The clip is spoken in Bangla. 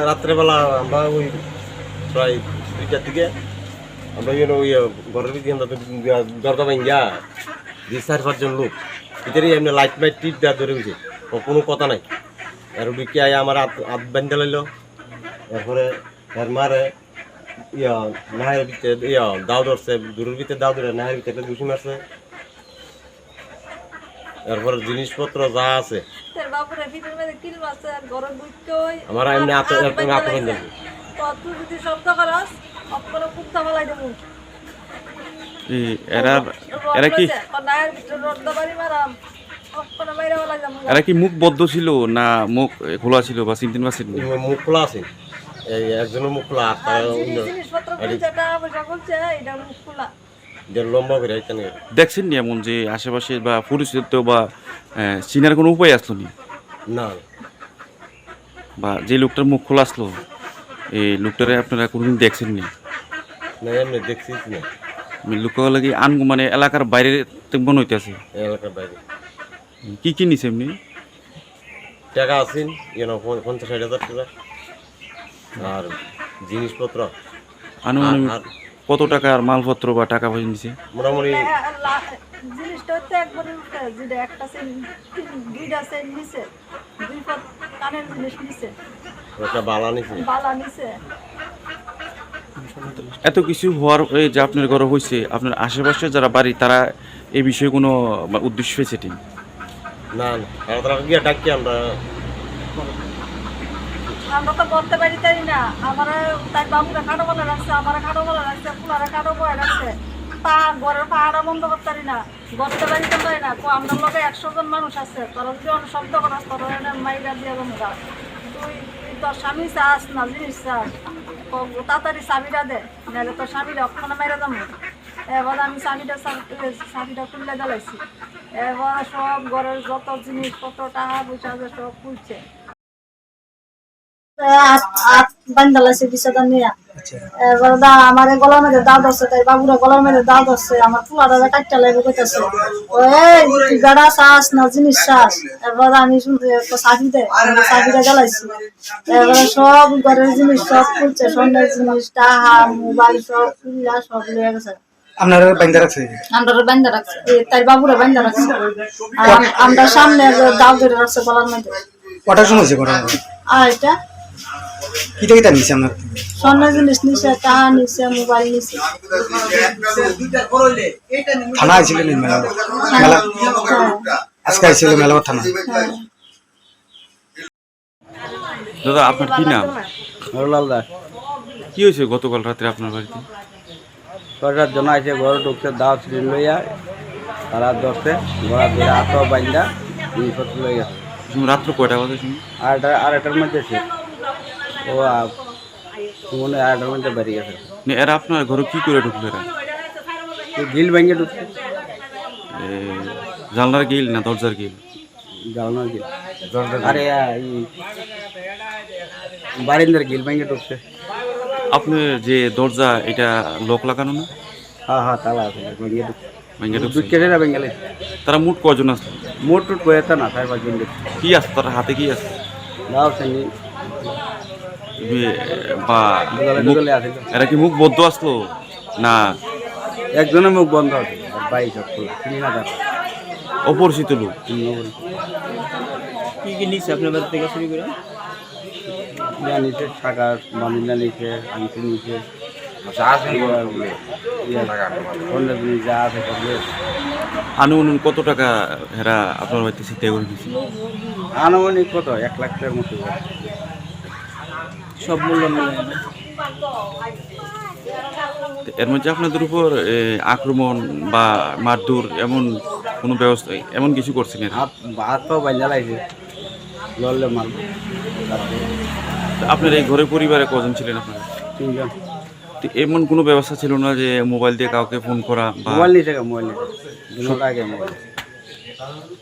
রাত্রেবেলা আমরা ওই প্রায় 2টার দিকে আমরা ওই ঘরের দিকে দরজা ভাঙ্গা 4-5 জন লোক ভিতরে এমনি লাইট মাইট টিপ দেওয়া ধরে গেছে, কোনো কথা নাই। আর ওদিকে আমার হাত বান্ধা লাইল, এরপরে এর মারে নাহের ভিতরে দাও ধরছে, দূরের ভিতরে দাও ধরে নাহের ভিতরে ঘুষি মারছে। এরপরে জিনিসপত্র যা আছে আমার এমনি এরা কি মুখ বদ্ধ ছিল না মুখ খোলা ছিল বা চিনতেন পারছেন? মুখ খোলা আছে, একজনের মুখ খোলা, লম্বা করে দেখছেন নি এমন যে আশেপাশে বা পরিচিত বা চিনার কোনো উপায় আসলো নি? না, বা যে লোকটার মুখ খোলা আসলো এই লোকটারে আপনারা কোনোদিন দেখছেন নি? না, এমনি দেখছি না। লোক লাগে মানে এলাকার বাইরে মনে হইতেছে। এলাকার বাইরে কি কি নিছে এমনি? টাকা আছেন 50-60 হাজার টাকা, আর জিনিসপত্র আনুমানিক কত টাকার মালপত্র বা টাকা পয়সা নিছে? মোটামুটি জিনিসটা হচ্ছে একবারে যেটা একটা সেন 2টা সেন নিছে, 2 পাত কানের জিনিস নিছে, একটা বালা নিছে। এত কিছু হওয়ার এই যে আপনার ঘরে হয়েছে, আপনার আশেপাশে যারা বাড়ি তারা এই বিষয়ে কোনো উদ্দেশ্য হয়েছে? না, তারা গিয়ে ডাকি আমরা তো বলতে পারি তাই না। আমার তাই বাবুরা খাটো বলে রাখছে, আমার খাটো বলে রাখছে, পুলারা খাটো বলে রাখছে, তা ঘরের পাহাড়া বন্ধ করতে পারি না, বলতে পারিতে পারি না। আমরা লোকে 100 জন মানুষ আছে, তোরা যদি অনেক শব্দ করাস তোর মাইরা দিয়ে বন্ধুরা, তুই তোর স্বামী চাস না জিনিস চাস, তাড়াতাড়ি চাবিটা দে, নাহলে তোর স্বামীরা ওখানে মাইরা যাবো। এবার আমি চাবিটা খুললে জ্বালাইছি, এবার সব ঘরের যত জিনিসপত্র টাকা পয়সা আছে সব খুলছে, আমার গলার মধ্যে দাও ধরছে, তাই বাবুরা গলার মধ্যে দাও ধরছে, আমার পুলাটা কাটটা লেগে গেছে, গাড়া শ্বাস না জিনিস শ্বাস। এবার আমি চাবি দেয়, চাবিটা জ্বালাইছি, এবারে সব ঘরের জিনিস সব খুলছে, স্বর্ণের জিনিস, টাকা মোবাইল সব খুললা সব লেগে গেছে। আপনারা বান্ধা রাখছে? আমরা বান্ধা রাখছে, তাই বাবুরা বান্ধা রাখছে, আর আমরা সামনে দাও ধরে রাখছে গলার মধ্যে। কটার সময় হয়েছে ঘটনা? আর এটা কিটা নিছে আপনার? স্বর্ণের জিনিস নিছে, টাকা নিছে, মোবাইল নিছে। থানা আইছিলেন মেলা? আজকে আইছিল মেলা থানা? দাদা আপনার কি নাম? হরলাল দাস। কি হয়েছে গতকাল রাত্রে আপনার বাড়িতে? কটার জন্য আছে ঘরে ঢুকছে, দাও সিলিন্ড লইয়া তারা ধরছে, ঘোড়া ধরে আতো বান্ধা জিনিসপত্র লই গেছে। রাত্র কয়টা বাজে শুনি? আড়াইটার মধ্যে সে ও মনে হয় 8টার মধ্যে বেরিয়ে গেছে। এরা আপনার ঘরে কি করে ঢুকলো? এরা গিল ভেঙে ঢুকছে। জানলার গিল না দরজার গিল? জানলার গিল। আরে বারিন্দার গিল ভেঙে ঢুকছে। আপনার যে দরজা এটা লক লাগানো না? হ্যাঁ হ্যাঁ তালা আছে ভেঙে ঢুকছে। দুঃখেরা বেঙ্গালে তারা মোট কজন আসলো? মোট টুট করে তো না 4-5 জন দেখছি কি আছে তার হাতে, কি আছে? দাও শ্রেণী বা দুগালে মুখ- দুগালে আছে এরা কি মুখ বদ্ধ আসলো না একজনের মুখ বন্ধ আছে বাইক সব খোলা চিনি না তার অপরিচিত লোক? কি কি নিচ্ছে আপনার বাড়ি থেকে শুরু করে? নিচে শাখা বান্দিনা নিচে আংটি নিচে অন্য জিনিস যা আছে সব নিয়ে। আনুমানিক কত টাকা এরা আপনার বাড়িতে ছিনতাই করে নিয়েছে? আনুমানিক কত 1 লাখ টাকার মতো হবে। সব মূল্য মিলে না? তো এর মধ্যে আপনাদের উপর আক্রমণ বা মারধর এমন কোনো ব্যবস্থা, এমন কিছু করছেন এরা? হাত পাও বান্ধা লাগছে লড়লে মারবো তো আপনার এই ঘরের পরিবারে কজন ছিলেন আপনারা? 3 জন। তো এমন কোনো ব্যবস্থা ছিল না যে মোবাইল দিয়ে কাউকে ফোন করা বা মোবাইল নিচে মোবাইল নিচে 2 আগে মোবাইল